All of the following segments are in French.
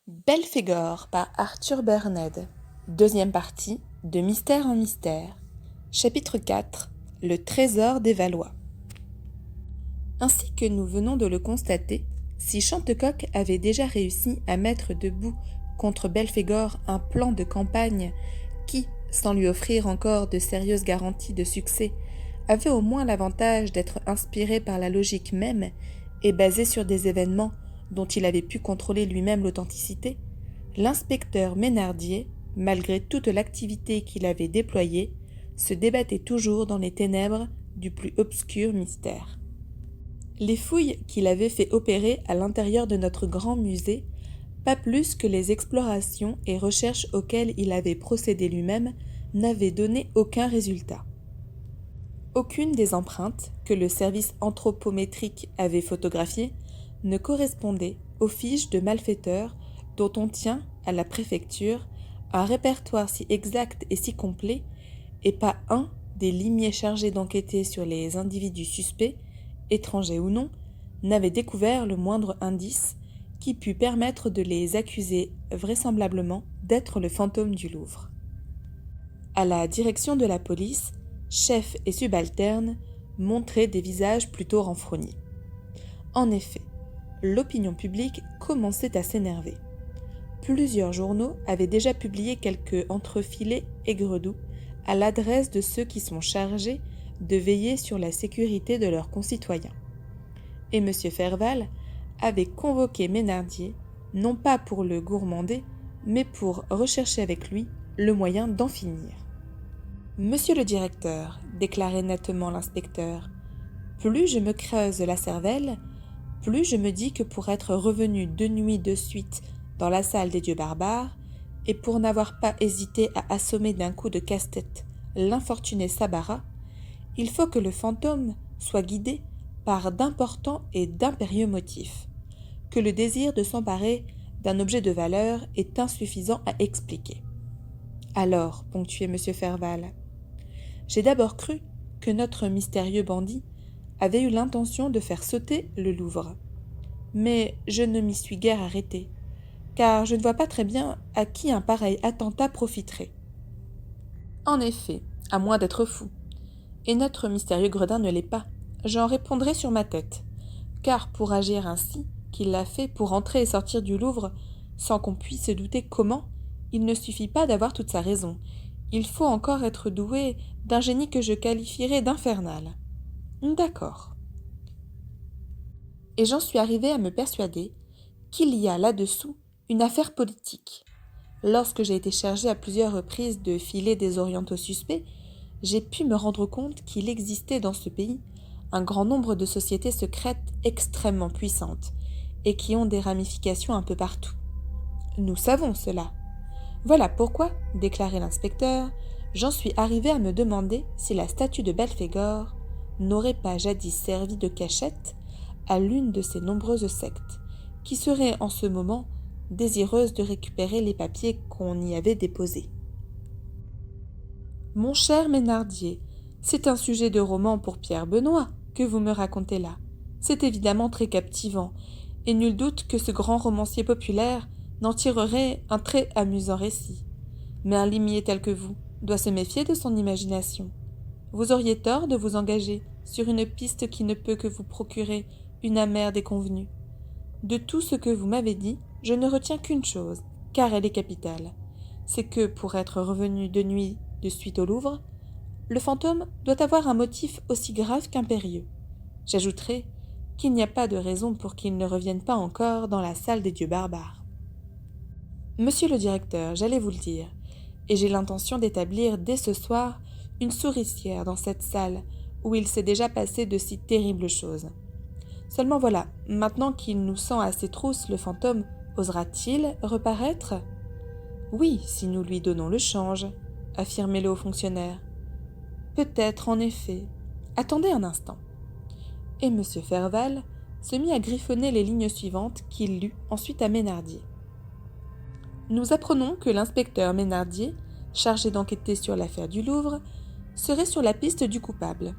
Belphégor par Arthur Burned. Deuxième partie de Mystère en mystère. Chapitre 4. Le trésor des Valois. Ainsi que nous venons de le constater, si Chantecoq avait déjà réussi à mettre debout contre Belphégor un plan de campagne qui, sans lui offrir encore de sérieuses garanties de succès, avait au moins l'avantage d'être inspiré par la logique même et basé sur des événements dont il avait pu contrôler lui-même l'authenticité, l'inspecteur Mesnardier, malgré toute l'activité qu'il avait déployée, se débattait toujours dans les ténèbres du plus obscur mystère. Les fouilles qu'il avait fait opérer à l'intérieur de notre grand musée, pas plus que les explorations et recherches auxquelles il avait procédé lui-même, n'avaient donné aucun résultat. Aucune des empreintes que le service anthropométrique avait photographiées ne correspondait aux fiches de malfaiteurs dont on tient, à la préfecture, un répertoire si exact et si complet, et pas un des limiers chargés d'enquêter sur les individus suspects, étrangers ou non, n'avait découvert le moindre indice qui pût permettre de les accuser vraisemblablement d'être le fantôme du Louvre. À la direction de la police, chefs et subalternes montraient des visages plutôt renfrognés. En effet, l'opinion publique commençait à s'énerver. Plusieurs journaux avaient déjà publié quelques entrefilets aigre-doux à l'adresse de ceux qui sont chargés de veiller sur la sécurité de leurs concitoyens. Et M. Ferval avait convoqué Mesnardier, non pas pour le gourmander, mais pour rechercher avec lui le moyen d'en finir. « Monsieur le directeur, déclarait nettement l'inspecteur, plus je me creuse la cervelle, plus je me dis que pour être revenu 2 nuits de suite dans la salle des dieux barbares, et pour n'avoir pas hésité à assommer d'un coup de casse-tête l'infortuné Sabara, il faut que le fantôme soit guidé par d'importants et d'impérieux motifs, que le désir de s'emparer d'un objet de valeur est insuffisant à expliquer. Alors, ponctuait M. Ferval, j'ai d'abord cru que notre mystérieux bandit avait eu l'intention de faire sauter le Louvre. Mais je ne m'y suis guère arrêté, car je ne vois pas très bien à qui un pareil attentat profiterait. En effet, à moins d'être fou. Et notre mystérieux gredin ne l'est pas. J'en répondrai sur ma tête, car pour agir ainsi qu'il l'a fait pour entrer et sortir du Louvre, sans qu'on puisse se douter comment, il ne suffit pas d'avoir toute sa raison. Il faut encore être doué d'un génie que je qualifierais d'infernal. D'accord. Et j'en suis arrivé à me persuader qu'il y a là-dessous une affaire politique. Lorsque j'ai été chargé à plusieurs reprises de filer des orientaux suspects, j'ai pu me rendre compte qu'il existait dans ce pays un grand nombre de sociétés secrètes extrêmement puissantes et qui ont des ramifications un peu partout. Nous savons cela. Voilà pourquoi, déclarait l'inspecteur, j'en suis arrivé à me demander si la statue de Belphégor n'aurait pas jadis servi de cachette à l'une de ces nombreuses sectes, qui seraient en ce moment désireuses de récupérer les papiers qu'on y avait déposés. Mon cher Mesnardier, c'est un sujet de roman pour Pierre Benoît que vous me racontez là. C'est évidemment très captivant, et nul doute que ce grand romancier populaire n'en tirerait un très amusant récit. Mais un limier tel que vous doit se méfier de son imagination. Vous auriez tort de vous engager sur une piste qui ne peut que vous procurer une amère déconvenue. De tout ce que vous m'avez dit, je ne retiens qu'une chose, car elle est capitale. C'est que, pour être revenu 2 nuits de suite au Louvre, le fantôme doit avoir un motif aussi grave qu'impérieux. J'ajouterai qu'il n'y a pas de raison pour qu'il ne revienne pas encore dans la salle des dieux barbares. Monsieur le directeur, j'allais vous le dire, et j'ai l'intention d'établir dès ce soir une souricière dans cette salle où il s'est déjà passé de si terribles choses. Seulement voilà, maintenant qu'il nous sent à ses trousses, le fantôme osera-t-il reparaître ? Oui, si nous lui donnons le change, affirmait le haut fonctionnaire. Peut-être, en effet. Attendez un instant. Et M. Ferval se mit à griffonner les lignes suivantes qu'il lut ensuite à Mesnardier. Nous apprenons que l'inspecteur Mesnardier, chargé d'enquêter sur l'affaire du Louvre, serait sur la piste du coupable.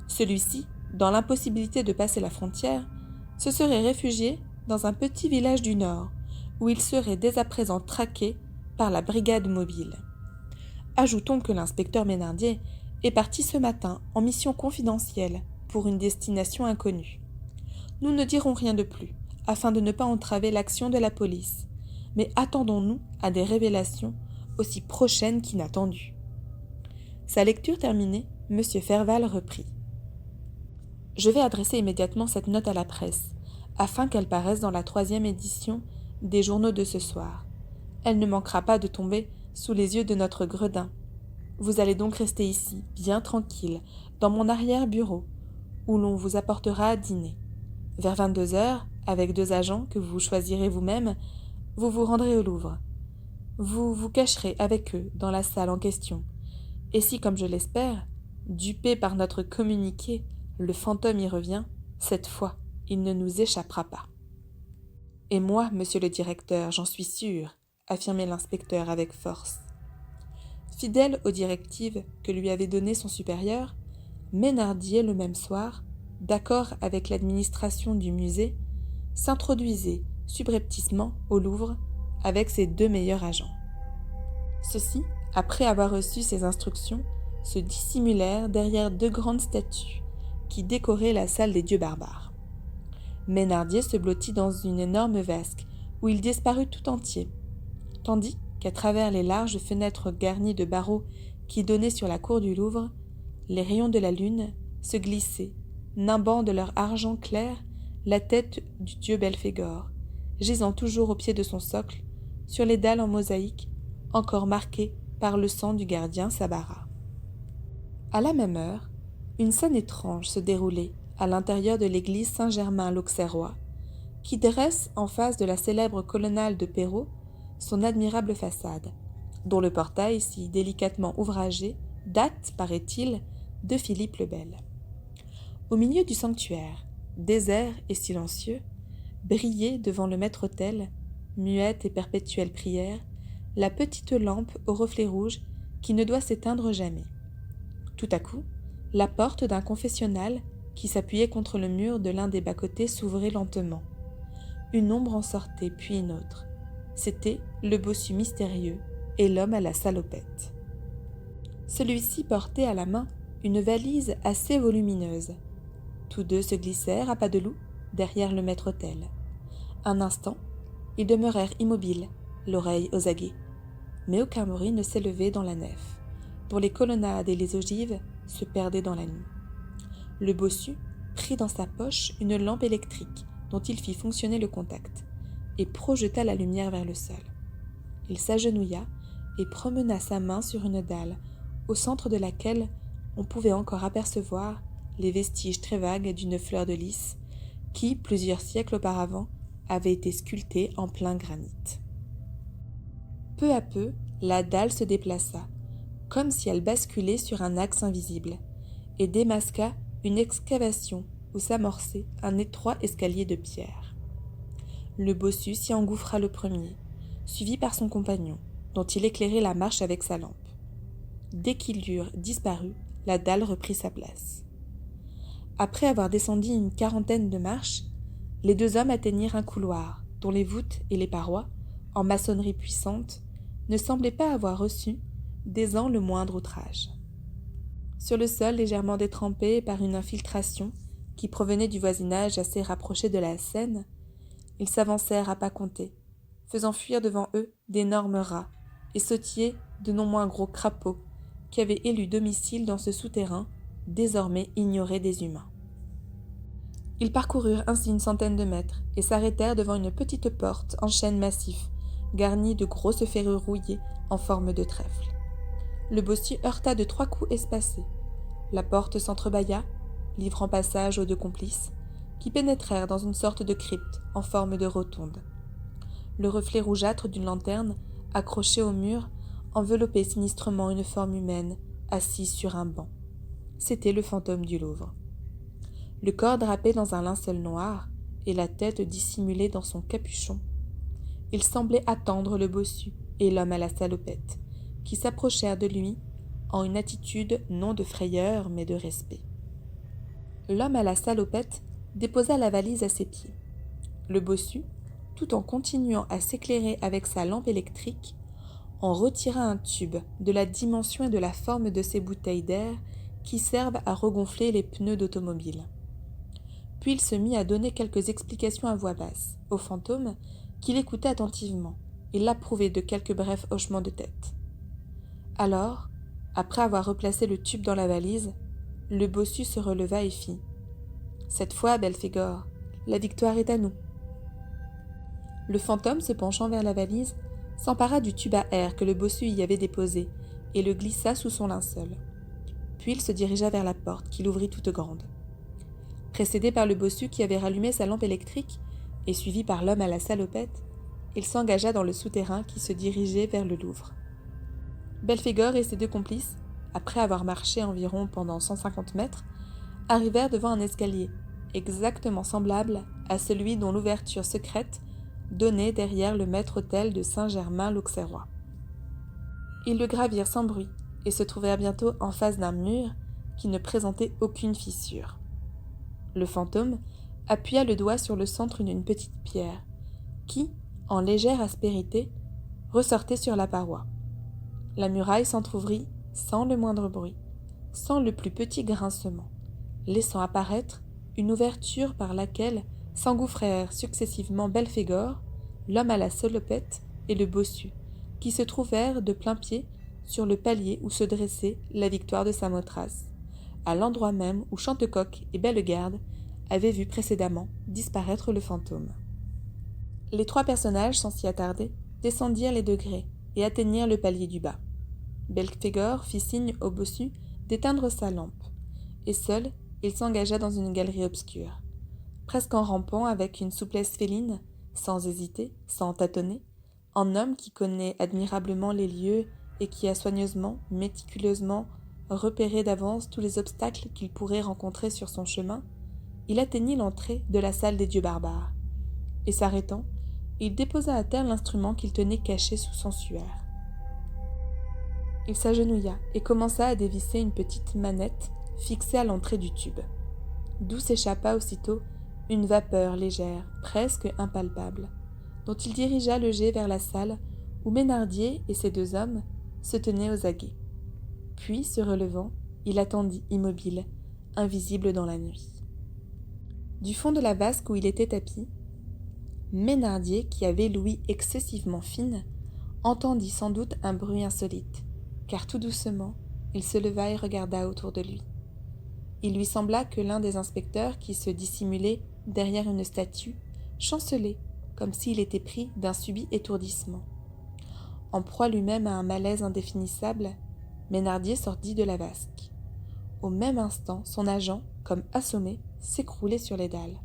Celui-ci, dans l'impossibilité de passer la frontière, se serait réfugié dans un petit village du Nord, où il serait dès à présent traqué par la brigade mobile. Ajoutons que l'inspecteur Ménardier est parti ce matin en mission confidentielle pour une destination inconnue. Nous ne dirons rien de plus, afin de ne pas entraver l'action de la police, mais attendons-nous à des révélations aussi prochaines qu'inattendues. Sa lecture terminée, M. Ferval reprit. « Je vais adresser immédiatement cette note à la presse, afin qu'elle paraisse dans la 3e édition des journaux de ce soir. Elle ne manquera pas de tomber sous les yeux de notre gredin. Vous allez donc rester ici, bien tranquille, dans mon arrière-bureau, où l'on vous apportera à dîner. Vers 22 heures, avec 2 agents que vous choisirez vous-même, vous vous rendrez au Louvre. Vous vous cacherez avec eux dans la salle en question. Et si, comme je l'espère, dupé par notre communiqué, le fantôme y revient, cette fois, il ne nous échappera pas. »« Et moi, monsieur le directeur, j'en suis sûr, » affirmait l'inspecteur avec force. Fidèle aux directives que lui avait données son supérieur, Ménardier, le même soir, d'accord avec l'administration du musée, s'introduisait subrepticement au Louvre avec ses 2 meilleurs agents. Ceux-ci, après avoir reçu ses instructions, se dissimulèrent derrière 2 grandes statues qui décoraient la salle des dieux barbares. Ménardier se blottit dans une énorme vasque où il disparut tout entier, tandis qu'à travers les larges fenêtres garnies de barreaux qui donnaient sur la cour du Louvre, les rayons de la lune se glissaient, nimbant de leur argent clair la tête du dieu Belphégor, gisant toujours au pied de son socle, sur les dalles en mosaïque, encore marquées par le sang du gardien Sabara. À la même heure, une scène étrange se déroulait à l'intérieur de l'église Saint-Germain l'Auxerrois, qui dresse en face de la célèbre colonnade de Perrault son admirable façade, dont le portail si délicatement ouvragé date, paraît-il, de Philippe le Bel. Au milieu du sanctuaire, désert et silencieux, brillait devant le maître-autel, muette et perpétuelle prière, la petite lampe au reflet rouge qui ne doit s'éteindre jamais. Tout à coup, la porte d'un confessionnal qui s'appuyait contre le mur de l'un des bas-côtés s'ouvrait lentement. Une ombre en sortait, puis une autre. C'était le bossu mystérieux et l'homme à la salopette. Celui-ci portait à la main une valise assez volumineuse. Tous 2 se glissèrent à pas de loup derrière le maître-autel. Un instant, ils demeurèrent immobiles, l'oreille aux aguets. Mais aucun bruit ne s'élevait dans la nef, dont les colonnades et les ogives se perdaient dans la nuit. Le bossu prit dans sa poche une lampe électrique dont il fit fonctionner le contact et projeta la lumière vers le sol. Il s'agenouilla et promena sa main sur une dalle, au centre de laquelle on pouvait encore apercevoir les vestiges très vagues d'une fleur de lys qui, plusieurs siècles auparavant, avait été sculptée en plein granit. Peu à peu, la dalle se déplaça, comme si elle basculait sur un axe invisible, et démasqua une excavation où s'amorçait un étroit escalier de pierre. Le bossu s'y engouffra le premier, suivi par son compagnon, dont il éclairait la marche avec sa lampe. Dès qu'ils eurent disparu, la dalle reprit sa place. Après avoir descendu une 40aine de marches, les 2 hommes atteignirent un couloir dont les voûtes et les parois, en maçonnerie puissante, ne semblaient pas avoir reçu des ans le moindre outrage. Sur le sol légèrement détrempé par une infiltration qui provenait du voisinage assez rapproché de la Seine, ils s'avancèrent à pas comptés, faisant fuir devant eux d'énormes rats et sautiller de non moins gros crapauds qui avaient élu domicile dans ce souterrain désormais ignoré des humains. Ils parcoururent ainsi une centaine de mètres et s'arrêtèrent devant une petite porte en chêne massif, garnie de grosses ferrures rouillées en forme de trèfle. Le bossu heurta de 3 coups espacés. La porte s'entrebâilla, livrant passage aux 2 complices, qui pénétrèrent dans une sorte de crypte en forme de rotonde. Le reflet rougeâtre d'une lanterne, accrochée au mur, enveloppait sinistrement une forme humaine, assise sur un banc. C'était le fantôme du Louvre. Le corps drapé dans un linceul noir et la tête dissimulée dans son capuchon, il semblait attendre le bossu et l'homme à la salopette, qui s'approchèrent de lui en une attitude non de frayeur mais de respect. L'homme à la salopette déposa la valise à ses pieds. Le bossu, tout en continuant à s'éclairer avec sa lampe électrique, en retira un tube de la dimension et de la forme de ces bouteilles d'air qui servent à regonfler les pneus d'automobile. Puis il se mit à donner quelques explications à voix basse au fantôme qui l'écoutait attentivement et l'approuvait de quelques brefs hochements de tête. Alors, après avoir replacé le tube dans la valise, le bossu se releva et fit « Cette fois, Belphégor, la victoire est à nous. » Le fantôme, se penchant vers la valise, s'empara du tube à air que le bossu y avait déposé et le glissa sous son linceul. Puis il se dirigea vers la porte, qu'il ouvrit toute grande. Précédé par le bossu qui avait rallumé sa lampe électrique et suivi par l'homme à la salopette, il s'engagea dans le souterrain qui se dirigeait vers le Louvre. Belphégor et ses deux complices, après avoir marché environ pendant 150 mètres, arrivèrent devant un escalier, exactement semblable à celui dont l'ouverture secrète donnait derrière le maître-autel de Saint-Germain-l'Auxerrois. Ils le gravirent sans bruit et se trouvèrent bientôt en face d'un mur qui ne présentait aucune fissure. Le fantôme appuya le doigt sur le centre d'une petite pierre qui, en légère aspérité, ressortait sur la paroi. La muraille s'entr'ouvrit sans le moindre bruit, sans le plus petit grincement, laissant apparaître une ouverture par laquelle s'engouffrèrent successivement Belphégor, l'homme à la salopette et le bossu, qui se trouvèrent de plain-pied sur le palier où se dressait la victoire de Samothrace, à l'endroit même où Chantecoq et Bellegarde avaient vu précédemment disparaître le fantôme. Les trois personnages, sans s'y attarder, descendirent les degrés et atteignirent le palier du bas. Belphégor fit signe au bossu d'éteindre sa lampe, et seul, il s'engagea dans une galerie obscure. Presque en rampant avec une souplesse féline, sans hésiter, sans tâtonner, en homme qui connaît admirablement les lieux et qui a soigneusement, méticuleusement repéré d'avance tous les obstacles qu'il pourrait rencontrer sur son chemin, il atteignit l'entrée de la salle des dieux barbares, et s'arrêtant, il déposa à terre l'instrument qu'il tenait caché sous son suaire. Il s'agenouilla et commença à dévisser une petite manette fixée à l'entrée du tube, d'où s'échappa aussitôt une vapeur légère, presque impalpable, dont il dirigea le jet vers la salle où Mesnardier et ses deux hommes se tenaient aux aguets. Puis, se relevant, il attendit immobile, invisible dans la nuit. Du fond de la vasque où il était tapi, Mesnardier, qui avait l'ouïe excessivement fine, entendit sans doute un bruit insolite, car tout doucement, il se leva et regarda autour de lui. Il lui sembla que l'un des inspecteurs qui se dissimulait derrière une statue chancelait, comme s'il était pris d'un subit étourdissement. En proie lui-même à un malaise indéfinissable, Mesnardier sortit de la vasque. Au même instant, son agent, comme assommé, s'écroulait sur les dalles.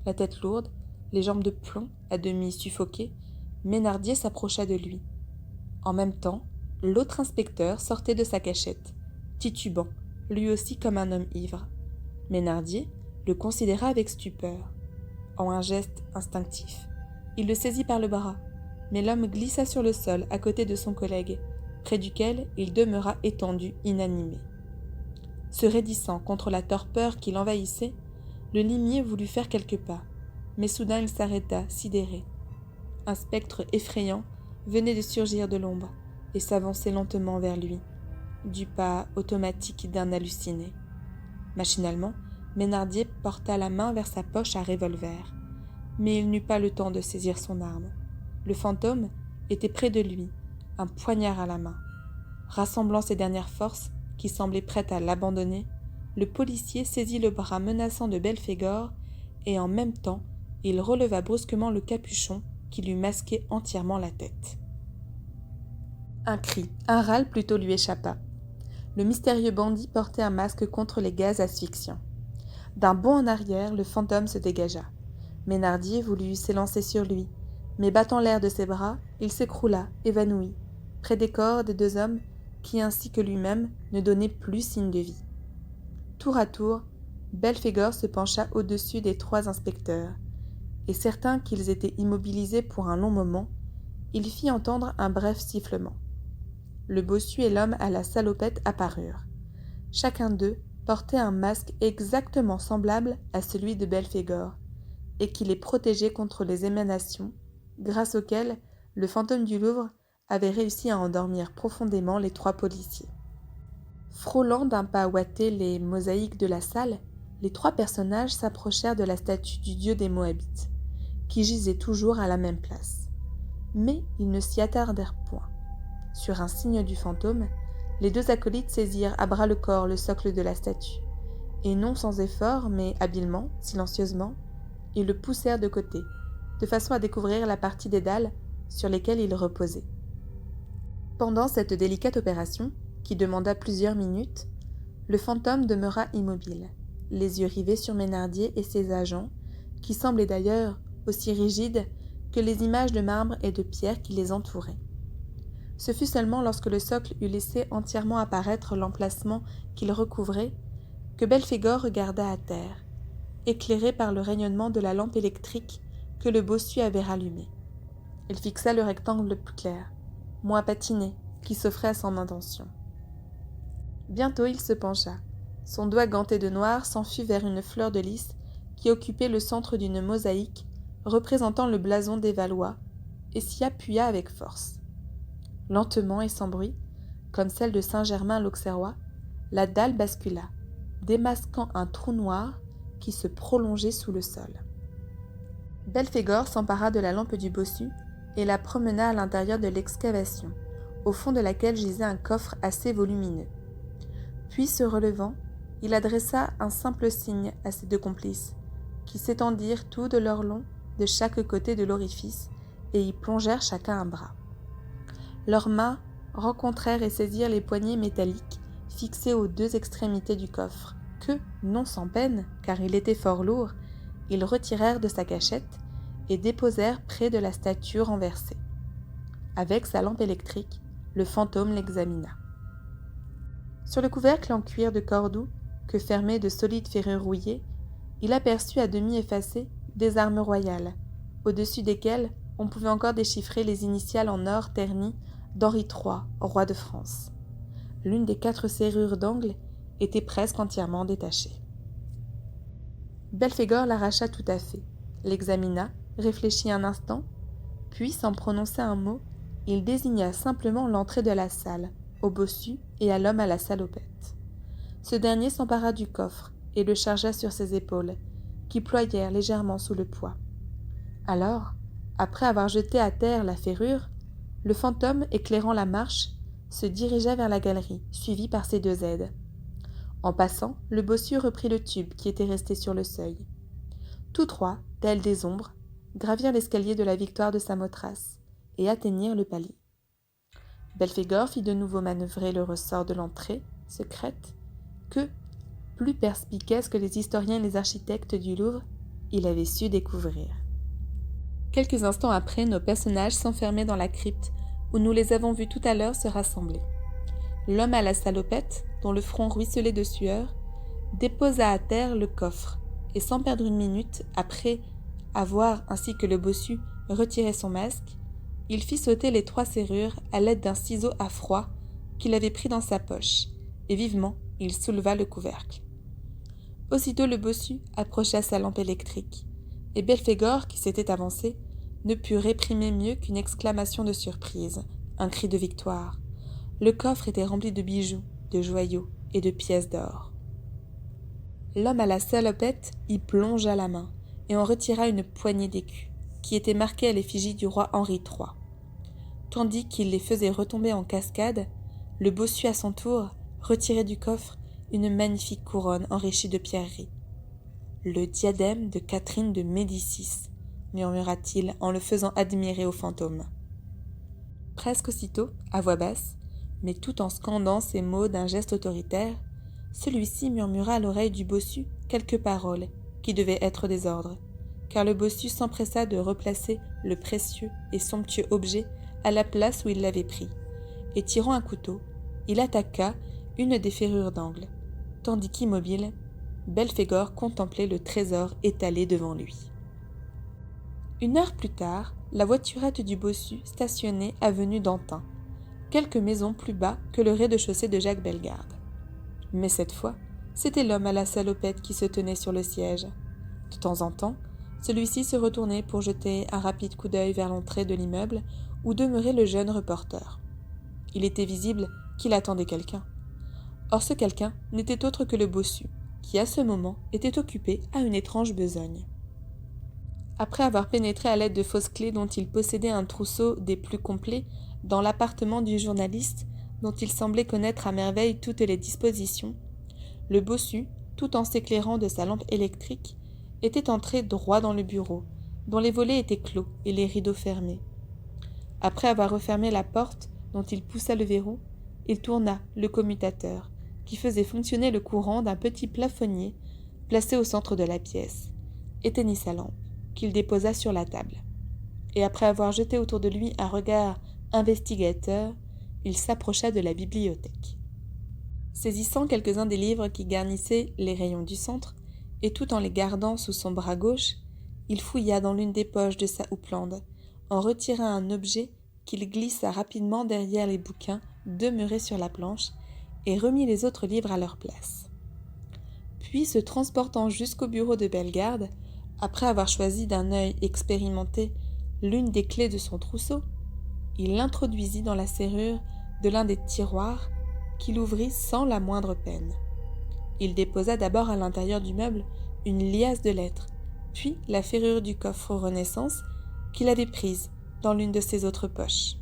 La tête lourde, les jambes de plomb, à demi suffoquées, Mesnardier s'approcha de lui. En même temps, l'autre inspecteur sortait de sa cachette, titubant, lui aussi comme un homme ivre. Mesnardier le considéra avec stupeur. En un geste instinctif, il le saisit par le bras, mais l'homme glissa sur le sol à côté de son collègue, près duquel il demeura étendu, inanimé. Se raidissant contre la torpeur qui l'envahissait, le limier voulut faire quelques pas, mais soudain il s'arrêta, sidéré. Un spectre effrayant venait de surgir de l'ombre et s'avançait lentement vers lui, du pas automatique d'un halluciné. Machinalement, Mesnardier porta la main vers sa poche à revolver, mais il n'eut pas le temps de saisir son arme. Le fantôme était près de lui, un poignard à la main. Rassemblant ses dernières forces, qui semblaient prêtes à l'abandonner, le policier saisit le bras menaçant de Belphégor et en même temps, il releva brusquement le capuchon qui lui masquait entièrement la tête. Un cri, un râle plutôt lui échappa. Le mystérieux bandit portait un masque contre les gaz asphyxiants. D'un bond en arrière, le fantôme se dégagea. Mesnardier voulut s'élancer sur lui, mais battant l'air de ses bras, il s'écroula, évanoui, près des corps des deux hommes qui, ainsi que lui-même, ne donnaient plus signe de vie. Tour à tour, Belphégor se pencha au-dessus des trois inspecteurs, et certain qu'ils étaient immobilisés pour un long moment, il fit entendre un bref sifflement. Le bossu et l'homme à la salopette apparurent. Chacun d'eux portait un masque exactement semblable à celui de Belphégor, et qui les protégeait contre les émanations grâce auquel le fantôme du Louvre avait réussi à endormir profondément les 3 policiers. Frôlant d'un pas ouaté les mosaïques de la salle, les 3 personnages s'approchèrent de la statue du dieu des Moabites, qui gisait toujours à la même place. Mais ils ne s'y attardèrent point. Sur un signe du fantôme, les 2 acolytes saisirent à bras-le-corps le socle de la statue, et non sans effort, mais habilement, silencieusement, ils le poussèrent de côté, de façon à découvrir la partie des dalles sur lesquelles il reposait. Pendant cette délicate opération, qui demanda plusieurs minutes, le fantôme demeura immobile, les yeux rivés sur Thénardier et ses agents, qui semblaient d'ailleurs aussi rigides que les images de marbre et de pierre qui les entouraient. Ce fut seulement lorsque le socle eut laissé entièrement apparaître l'emplacement qu'il recouvrait que Belphégor regarda à terre, éclairé par le rayonnement de la lampe électrique que le bossu avait rallumée. Il fixa le rectangle le plus clair, moins patiné, qui s'offrait à son intention. Bientôt il se pencha. Son doigt ganté de noir s'enfuit vers une fleur de lys qui occupait le centre d'une mosaïque représentant le blason des Valois et s'y appuya avec force. Lentement et sans bruit, comme celle de Saint-Germain-l'Auxerrois, la dalle bascula, démasquant un trou noir qui se prolongeait sous le sol. Belphégor s'empara de la lampe du bossu et la promena à l'intérieur de l'excavation, au fond de laquelle gisait un coffre assez volumineux. Puis, se relevant, il adressa un simple signe à ses 2 complices, qui s'étendirent tout de leur long de chaque côté de l'orifice et y plongèrent chacun un bras. Leurs mains rencontrèrent et saisirent les poignées métalliques fixées aux 2 extrémités du coffre, que, non sans peine, car il était fort lourd, ils retirèrent de sa cachette et déposèrent près de la statue renversée. Avec sa lampe électrique, le fantôme l'examina. Sur le couvercle en cuir de Cordoue, que fermaient de solides ferrures rouillées, il aperçut à demi effacées des armes royales, au-dessus desquelles on pouvait encore déchiffrer les initiales en or terni d'Henri III, roi de France. L'une des 4 serrures d'angle était presque entièrement détachée. Belphégor l'arracha tout à fait, l'examina, réfléchit un instant, puis, sans prononcer un mot, il désigna simplement l'entrée de la salle, au bossu et à l'homme à la salopette. Ce dernier s'empara du coffre et le chargea sur ses épaules, qui ployèrent légèrement sous le poids. Alors, après avoir jeté à terre la ferrure, le fantôme, éclairant la marche, se dirigea vers la galerie, suivi par ses 2 aides. En passant, le bossu reprit le tube qui était resté sur le seuil. Tous 3, tels des ombres, gravirent l'escalier de la victoire de Samothrace et atteignirent le palier. Belphégor fit de nouveau manœuvrer le ressort de l'entrée secrète que, plus perspicace que les historiens et les architectes du Louvre, il avait su découvrir. Quelques instants après, nos personnages s'enfermaient dans la crypte où nous les avons vus tout à l'heure se rassembler. L'homme à la salopette, dont le front ruisselait de sueur, déposa à terre le coffre et sans perdre une minute, après avoir, ainsi que le bossu, retiré son masque, il fit sauter les 3 serrures à l'aide d'un ciseau à froid qu'il avait pris dans sa poche, et vivement il souleva le couvercle. Aussitôt le bossu approcha sa lampe électrique, et Belphégor, qui s'était avancé, ne put réprimer mieux qu'une exclamation de surprise, un cri de victoire. Le coffre était rempli de bijoux, de joyaux et de pièces d'or. L'homme à la salopette y plongea la main et en retira une poignée d'écus, qui étaient marqués à l'effigie du roi Henri III. Tandis qu'il les faisait retomber en cascade, le bossu à son tour retirait du coffre une magnifique couronne enrichie de pierreries. « Le diadème de Catherine de Médicis », murmura-t-il en le faisant admirer au fantôme. Presque aussitôt, à voix basse, mais tout en scandant ces mots d'un geste autoritaire, celui-ci murmura à l'oreille du bossu quelques paroles qui devaient être des ordres, car le bossu s'empressa de replacer le précieux et somptueux objet à la place où il l'avait pris, et tirant un couteau, il attaqua une des ferrures d'angle, tandis qu'immobile, Belphégor contemplait le trésor étalé devant lui. 1 heure plus tard, la voiturette du bossu stationnait avenue d'Antin, quelques maisons plus bas que le rez-de-chaussée de Jacques Bellegarde. Mais cette fois, c'était l'homme à la salopette qui se tenait sur le siège. De temps en temps, Celui-ci se retournait pour jeter un rapide coup d'œil vers l'entrée de l'immeuble où demeurait le jeune reporter. Il était visible qu'il attendait quelqu'un. Or ce quelqu'un n'était autre que le bossu, qui à ce moment était occupé à une étrange besogne. Après avoir pénétré à l'aide de fausses clés dont il possédait un trousseau des plus complets dans l'appartement du journaliste dont il semblait connaître à merveille toutes les dispositions, le bossu, tout en s'éclairant de sa lampe électrique, était entré droit dans le bureau, dont les volets étaient clos et les rideaux fermés. Après avoir refermé la porte dont il poussa le verrou, il tourna le commutateur, qui faisait fonctionner le courant d'un petit plafonnier placé au centre de la pièce, éteignit sa lampe, qu'il déposa sur la table. Et après avoir jeté autour de lui un regard investigateur, il s'approcha de la bibliothèque. Saisissant quelques-uns des livres qui garnissaient les rayons du centre, et tout en les gardant sous son bras gauche, il fouilla dans l'une des poches de sa houppelande, en retira un objet qu'il glissa rapidement derrière les bouquins demeurés sur la planche et remit les autres livres à leur place. Puis, se transportant jusqu'au bureau de Bellegarde, après avoir choisi d'un œil expérimenté l'une des clés de son trousseau, il l'introduisit dans la serrure de l'un des tiroirs qu'il ouvrit sans la moindre peine. Il déposa d'abord à l'intérieur du meuble une liasse de lettres, puis la ferrure du coffre Renaissance qu'il avait prise dans l'une de ses autres poches.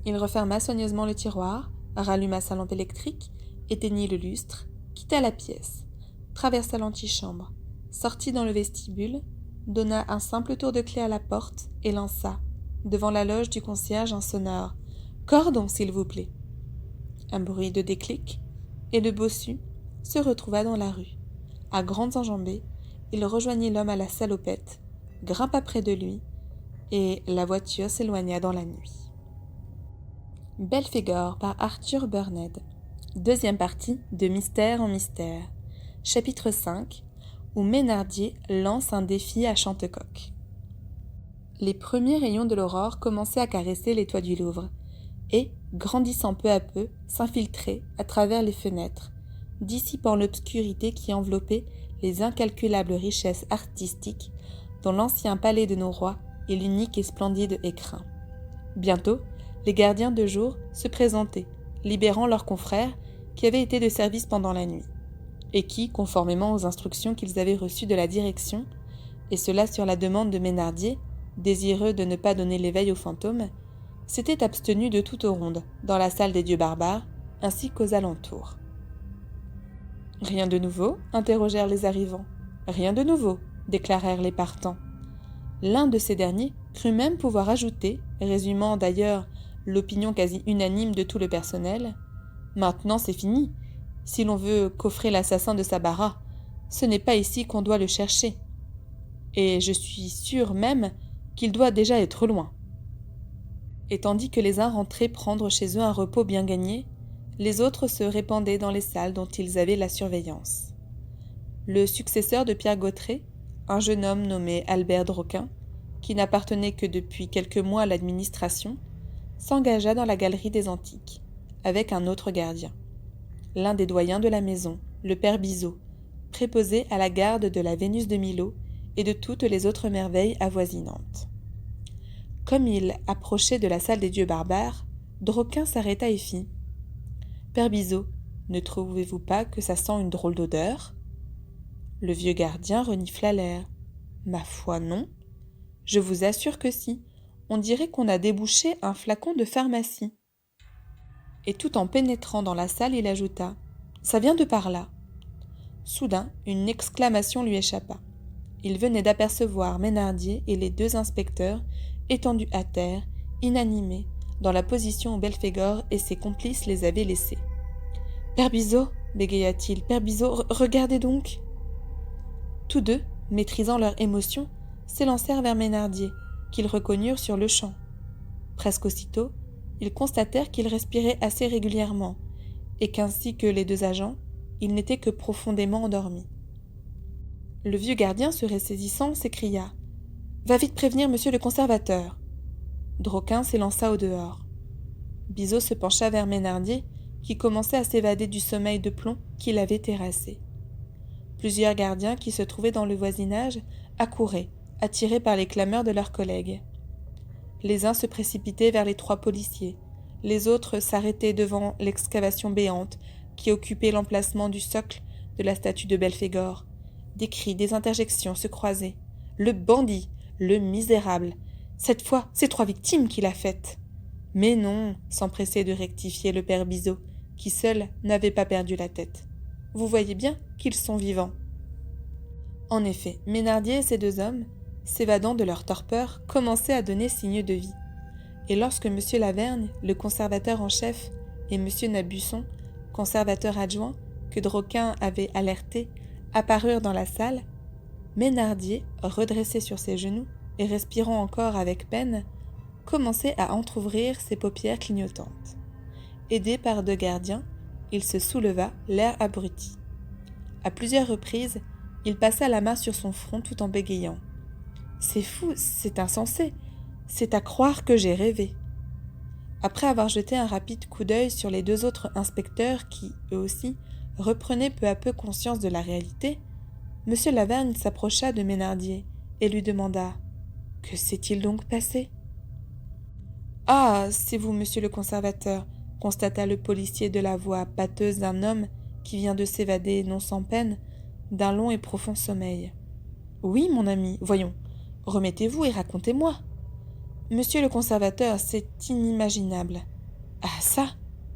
Il referma soigneusement le tiroir, ralluma sa lampe électrique, éteignit le lustre, quitta la pièce, traversa l'antichambre, sortit dans le vestibule, donna un simple tour de clé à la porte et lança, devant la loge du concierge, un sonore « Cordon, s'il vous plaît !» Un bruit de déclic, et le bossu se retrouva dans la rue. À grandes enjambées, il rejoignit l'homme à la salopette, grimpa près de lui, et la voiture s'éloigna dans la nuit. Belphégor par Arthur Burnett. Deuxième partie de Mystère en mystère. Chapitre 5, où Ménardier lance un défi à Chantecoq. Les premiers rayons de l'aurore commençaient à caresser les toits du Louvre, et, grandissant peu à peu, s'infiltraient à travers les fenêtres, dissipant l'obscurité qui enveloppait les incalculables richesses artistiques dont l'ancien palais de nos rois est l'unique et splendide écrin. Bientôt, les gardiens de jour se présentaient, libérant leurs confrères qui avaient été de service pendant la nuit, et qui, conformément aux instructions qu'ils avaient reçues de la direction, et cela sur la demande de Ménardier, désireux de ne pas donner l'éveil aux fantômes, s'étaient abstenus de toute ronde dans la salle des dieux barbares, ainsi qu'aux alentours. « Rien de nouveau » interrogèrent les arrivants. « Rien de nouveau » déclarèrent les partants. L'un de ces derniers crut même pouvoir ajouter, résumant d'ailleurs l'opinion quasi unanime de tout le personnel, « Maintenant c'est fini. Si l'on veut coffrer l'assassin de Sabara, ce n'est pas ici qu'on doit le chercher. Et je suis sûr même qu'il doit déjà être loin. » Et tandis que les uns rentraient prendre chez eux un repos bien gagné, les autres se répandaient dans les salles dont ils avaient la surveillance. Le successeur de Pierre Gautret, un jeune homme nommé Albert Droquin, qui n'appartenait que depuis quelques mois à l'administration, s'engagea dans la galerie des antiques, avec un autre gardien. L'un des doyens de la maison, le père Bizot, préposé à la garde de la Vénus de Milo et de toutes les autres merveilles avoisinantes. Comme il approchait de la salle des dieux barbares, Droquin s'arrêta et fit « Père Bizot, ne trouvez-vous pas que ça sent une drôle d'odeur ?» Le vieux gardien renifla l'air. « Ma foi, non. Je vous assure que si. On dirait qu'on a débouché un flacon de pharmacie. » Et tout en pénétrant dans la salle, il ajouta « Ça vient de par là. » Soudain, une exclamation lui échappa. Il venait d'apercevoir Ménardier et les deux inspecteurs étendus à terre, inanimés, dans la position où Belphégor et ses complices les avaient laissés. « Père Bizot, bégaya-t-il, Père Bizot, regardez donc !» Tous deux, maîtrisant leur émotion, s'élancèrent vers Ménardier, qu'ils reconnurent sur le champ. Presque aussitôt, ils constatèrent qu'il respirait assez régulièrement, et qu'ainsi que les deux agents, il n'était que profondément endormi. Le vieux gardien, se ressaisissant, s'écria « Va vite prévenir monsieur le conservateur !» Droquin s'élança au dehors. Bizot se pencha vers Ménardier, qui commençait à s'évader du sommeil de plomb qui l'avait terrassé. Plusieurs gardiens qui se trouvaient dans le voisinage accouraient, attirés par les clameurs de leurs collègues. Les uns se précipitaient vers les 3 policiers, les autres s'arrêtaient devant l'excavation béante qui occupait l'emplacement du socle de la statue de Belphégor. Des cris, des interjections se croisaient. Le bandit, le misérable, cette fois, c'est 3 victimes qu'il a faites. Mais non, s'empressait de rectifier le père Bizot, qui seul n'avait pas perdu la tête. Vous voyez bien qu'ils sont vivants. En effet, Ménardier et ses 2 hommes, s'évadant de leur torpeur, commençaient à donner signe de vie. Et lorsque M. Lavergne, le conservateur en chef, et M. Nabusson, conservateur adjoint, que Droquin avait alerté, apparurent dans la salle, Ménardier, redressé sur ses genoux et respirant encore avec peine, commençait à entr'ouvrir ses paupières clignotantes. Aidé par 2 gardiens, il se souleva, l'air abruti. À plusieurs reprises, il passa la main sur son front tout en bégayant. « C'est fou, c'est insensé, c'est à croire que j'ai rêvé. » Après avoir jeté un rapide coup d'œil sur les 2 autres inspecteurs qui, eux aussi, reprenaient peu à peu conscience de la réalité, M. Lavergne s'approcha de Ménardier et lui demanda « Que s'est-il donc passé ?»« Ah, c'est vous, monsieur le conservateur », constata le policier de la voix pâteuse d'un homme qui vient de s'évader, non sans peine, d'un long et profond sommeil. « Oui, mon ami, voyons, remettez-vous et racontez-moi. » « Monsieur le conservateur, c'est inimaginable. »« Ah ça,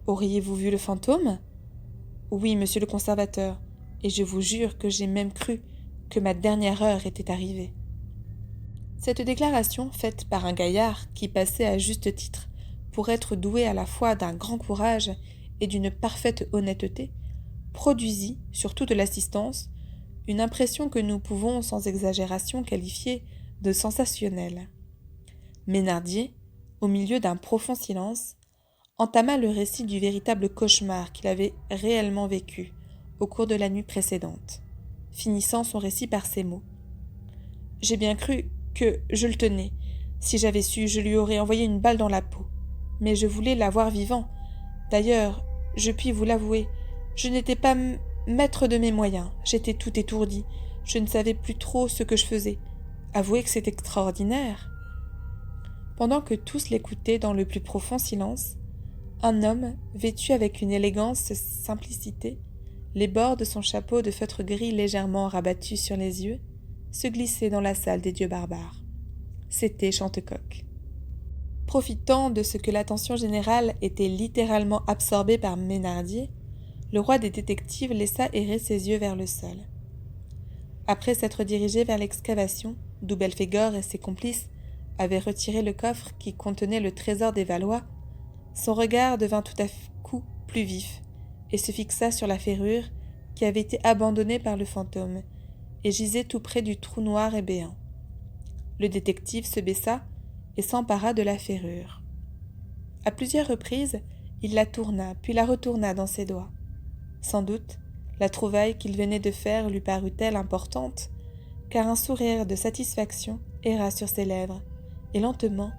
auriez-vous vu le fantôme ?»« Oui, monsieur le conservateur, et je vous jure que j'ai même cru que ma dernière heure était arrivée. » Cette déclaration, faite par un gaillard qui passait à juste titre pour être doué à la fois d'un grand courage et d'une parfaite honnêteté, produisit, sur toute l'assistance, une impression que nous pouvons sans exagération qualifier de sensationnelle. Ménardier, au milieu d'un profond silence, entama le récit du véritable cauchemar qu'il avait réellement vécu au cours de la nuit précédente, finissant son récit par ces mots. « J'ai bien cru que je le tenais. Si j'avais su, je lui aurais envoyé une balle dans la peau. Mais je voulais l'avoir vivant. D'ailleurs, je puis vous l'avouer, je n'étais pas maître de mes moyens, j'étais tout étourdi, je ne savais plus trop ce que je faisais. Avouez que c'est extraordinaire. » Pendant que tous l'écoutaient dans le plus profond silence, un homme, vêtu avec une élégance simplicité, les bords de son chapeau de feutre gris légèrement rabattus sur les yeux, se glissait dans la salle des dieux barbares. C'était Chantecoq. Profitant de ce que l'attention générale était littéralement absorbée par Ménardier, le roi des détectives laissa errer ses yeux vers le sol. Après s'être dirigé vers l'excavation, d'où Belphégor et ses complices avaient retiré le coffre qui contenait le trésor des Valois, son regard devint tout à coup plus vif et se fixa sur la ferrure qui avait été abandonnée par le fantôme et gisait tout près du trou noir et béant. Le détective se baissa et s'empara de la ferrure. À plusieurs reprises, il la tourna puis la retourna dans ses doigts. Sans doute, la trouvaille qu'il venait de faire lui parut-elle importante, car un sourire de satisfaction erra sur ses lèvres, et lentement,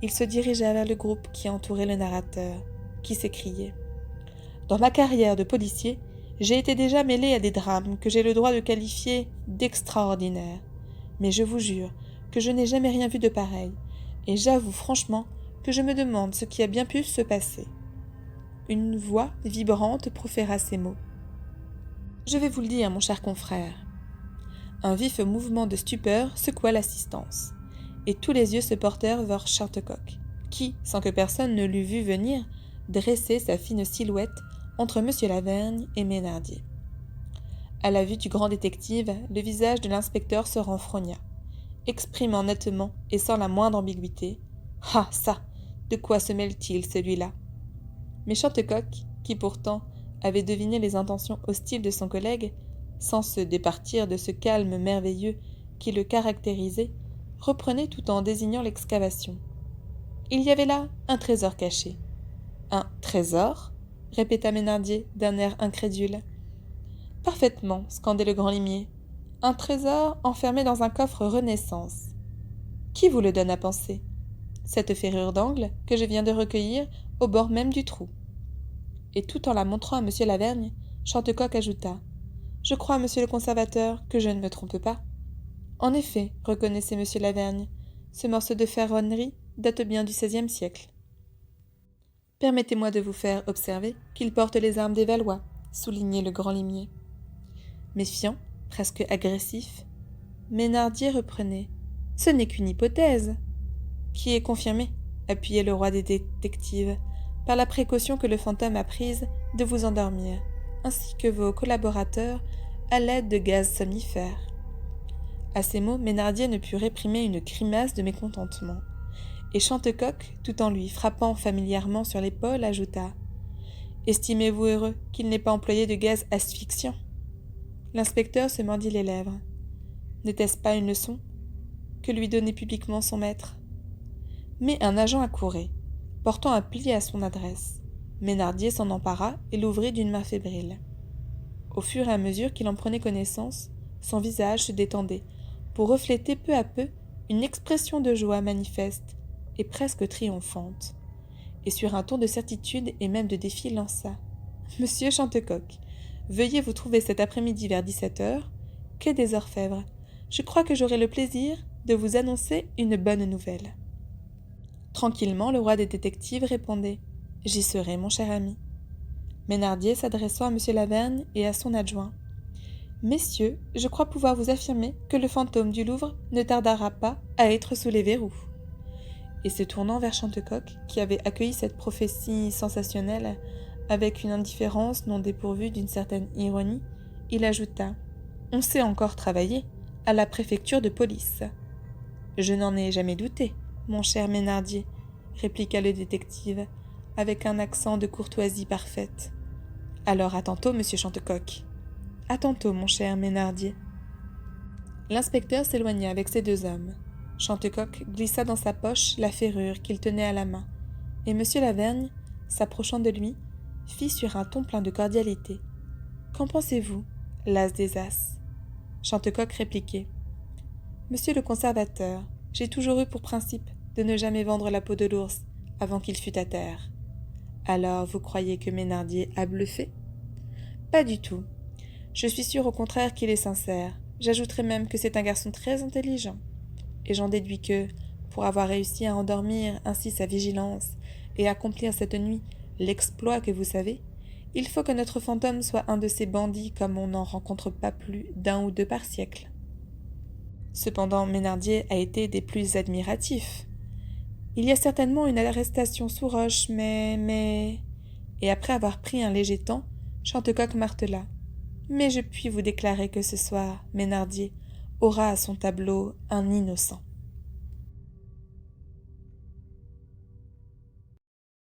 il se dirigea vers le groupe qui entourait le narrateur, qui s'écriait « Dans ma carrière de policier, j'ai été déjà mêlé à des drames que j'ai le droit de qualifier d'extraordinaires. Mais je vous jure que je n'ai jamais rien vu de pareil, et j'avoue franchement que je me demande ce qui a bien pu se passer. » Une voix vibrante proféra ces mots. « Je vais vous le dire, mon cher confrère. » Un vif mouvement de stupeur secoua l'assistance, et tous les yeux se portèrent vers Chantecoq, qui, sans que personne ne l'eût vu venir, dressait sa fine silhouette entre M. Lavergne et Ménardier. À la vue du grand détective, le visage de l'inspecteur se renfrogna, exprimant nettement et sans la moindre ambiguïté « Ah, ça, de quoi se mêle-t-il, celui-là » Mais Chantecoq, qui pourtant avait deviné les intentions hostiles de son collègue, sans se départir de ce calme merveilleux qui le caractérisait, reprenait tout en désignant l'excavation. Il y avait là un trésor caché. « Un trésor ?» répéta Ménardier d'un air incrédule. « Parfaitement, » scandait le grand limier. « Un trésor enfermé dans un coffre Renaissance. Qui vous le donne à penser ? Cette ferrure d'angle que je viens de recueillir au bord même du trou. » Et tout en la montrant à M. Lavergne, Chantecoq ajouta « Je crois, monsieur le conservateur, que je ne me trompe pas. » En effet, reconnaissait M. Lavergne, ce morceau de ferronnerie date bien du XVIe siècle. Permettez-moi de vous faire observer qu'il porte les armes des Valois, soulignait le grand limier. Méfiant, presque agressif, Mesnardier reprenait. Ce n'est qu'une hypothèse. Qui est confirmée, appuyait le roi des détectives, par la précaution que le fantôme a prise de vous endormir, ainsi que vos collaborateurs, à l'aide de gaz somnifères. À ces mots, Mesnardier ne put réprimer une grimace de mécontentement. Et Chantecoq, tout en lui frappant familièrement sur l'épaule, ajouta « Estimez-vous heureux qu'il n'ait pas employé de gaz asphyxiant ?» L'inspecteur se mordit les lèvres. N'était-ce pas une leçon que lui donnait publiquement son maître? Mais un agent accourait, portant un pli à son adresse. Mesnardier s'en empara et l'ouvrit d'une main fébrile. Au fur et à mesure qu'il en prenait connaissance, son visage se détendait, pour refléter peu à peu une expression de joie manifeste et presque triomphante. Et sur un ton de certitude et même de défi lança « Monsieur Chantecoq, veuillez vous trouver cet après-midi vers 17h, quai des Orfèvres. Je crois que j'aurai le plaisir de vous annoncer une bonne nouvelle. » Tranquillement, le roi des détectives répondait « J'y serai, mon cher ami. » Mesnardier s'adressant à M. Lavergne et à son adjoint. « Messieurs, je crois pouvoir vous affirmer que le fantôme du Louvre ne tardera pas à être sous les verrous. » Et se tournant vers Chantecoq, qui avait accueilli cette prophétie sensationnelle avec une indifférence non dépourvue d'une certaine ironie, il ajouta « On sait encore travailler à la préfecture de police. »« Je n'en ai jamais douté, mon cher Mesnardier, » répliqua le détective, avec un accent de courtoisie parfaite. « Alors à tantôt, monsieur Chantecoq. »« À tantôt, mon cher Mesnardier. » L'inspecteur s'éloigna avec ses deux hommes. Chantecoq glissa dans sa poche la ferrure qu'il tenait à la main, et M. Lavergne, s'approchant de lui, fit sur un ton plein de cordialité. « Qu'en pensez-vous, l'as des as ?» Chantecoq répliquait. « Monsieur le conservateur, j'ai toujours eu pour principe de ne jamais vendre la peau de l'ours avant qu'il fût à terre. » Alors vous croyez que Mesnardier a bluffé ? Pas du tout. Je suis sûr au contraire qu'il est sincère. J'ajouterai même que c'est un garçon très intelligent. Et j'en déduis que, pour avoir réussi à endormir ainsi sa vigilance et accomplir cette nuit l'exploit que vous savez, il faut que notre fantôme soit un de ces bandits comme on n'en rencontre pas plus d'un ou deux par siècle. Cependant, Mesnardier a été des plus admiratifs. Il y a certainement une arrestation sous roche, mais... Et après avoir pris un léger temps, Chantecoq martela. Mais je puis vous déclarer que ce soir, Mesnardier aura à son tableau un innocent.